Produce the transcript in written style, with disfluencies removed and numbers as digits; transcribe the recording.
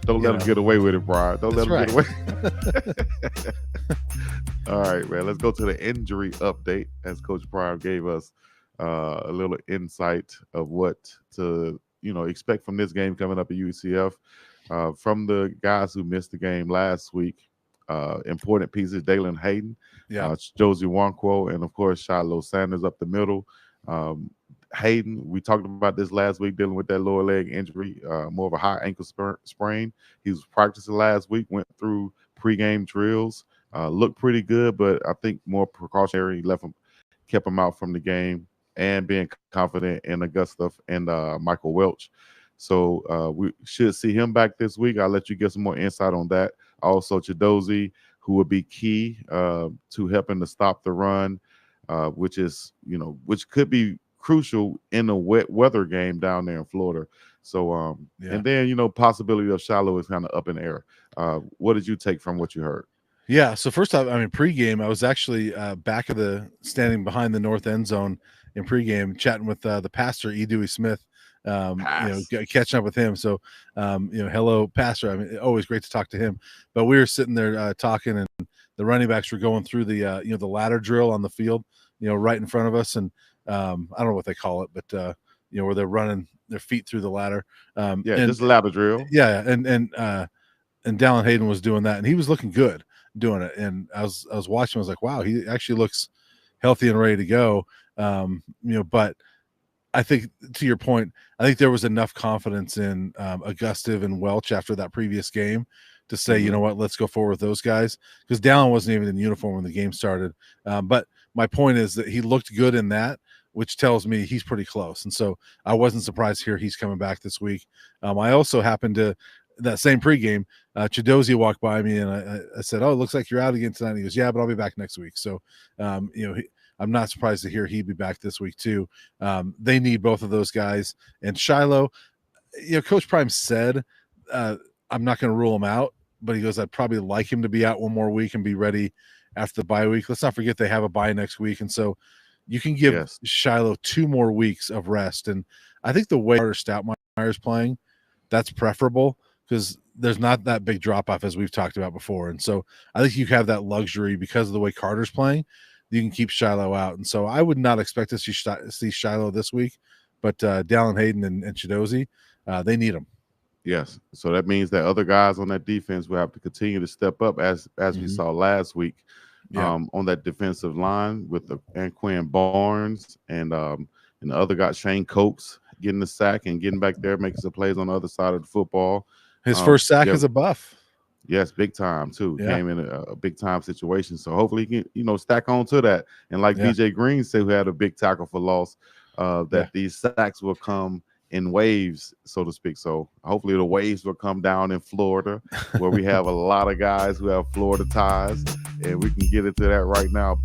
Don't let them get away with it, Brian. Don't let them get away. All right, man. Let's go to the injury update as Coach Prime gave us a little insight of what to expect from this game coming up at UCF. From the guys who missed the game last week, important pieces: Dalen Hayden, Josie Wanquo, and of course Shiloh Sanders up the middle. Hayden, we talked about this last week, dealing with that lower leg injury, more of a high ankle sprain. He was practicing last week, went through pregame drills, looked pretty good, but I think more precautionary. Kept him out from the game, and being confident in Augusta and Michael Welch. So we should see him back this week. I'll let you get some more insight on that. Also, Chidozie, who would be key to helping to stop the run, which could be crucial in a wet weather game down there in Florida. So, and then, possibility of Shiloh is kind of up in the air. What did you take from what you heard? Yeah. So first off, pregame, I was actually back of standing behind the north end zone in pregame, chatting with the pastor, E. Dewey Smith, catching up with him. So, hello, pastor. Always great to talk to him. But we were sitting there talking, and the running backs were going through the ladder drill on the field, right in front of us. And I don't know what they call it, but where they're running their feet through the ladder. Just a ladder drill. Yeah, and Dallin Hayden was doing that, and he was looking good doing it. And I was watching. I was like, wow, he actually looks healthy and ready to go. But I think, to your point, I think there was enough confidence in Augustive and Welch after that previous game to say, you know what, let's go forward with those guys, because Dallin wasn't even in uniform when the game started. But my point is that he looked good in that, which tells me he's pretty close. And so I wasn't surprised to hear he's coming back this week. I also happened to, that same pregame, Chidozie walked by me, and I said, "Oh, it looks like you're out again tonight." And he goes, "Yeah, but I'll be back next week." So, I'm not surprised to hear he'd be back this week too. They need both of those guys. And Shiloh, Coach Prime said, I'm not going to rule him out, but he goes, I'd probably like him to be out one more week and be ready after the bye week. Let's not forget they have a bye next week. And so you can give Shiloh 2 more weeks of rest. And I think the way Carter Stoutmeier's playing, that's preferable, because there's not that big drop-off as we've talked about before. And so I think you have that luxury because of the way Carter's playing. You can keep Shiloh out. And so I would not expect to see Shiloh this week, but Dallin Hayden and Chidozie, they need them. Yes. So that means that other guys on that defense will have to continue to step up as we saw last week on that defensive line with Anquan Barnes and the other guy, Shane Cokes, getting the sack and getting back there, making some plays on the other side of the football. His first sack as a Buff. Yes, big time too. Came in a big time situation. So hopefully he can, stack on to that. And like BJ Green said, who had a big tackle for loss, that these sacks will come in waves, so to speak. So hopefully the waves will come down in Florida, where we have a lot of guys who have Florida ties, and we can get into that right now.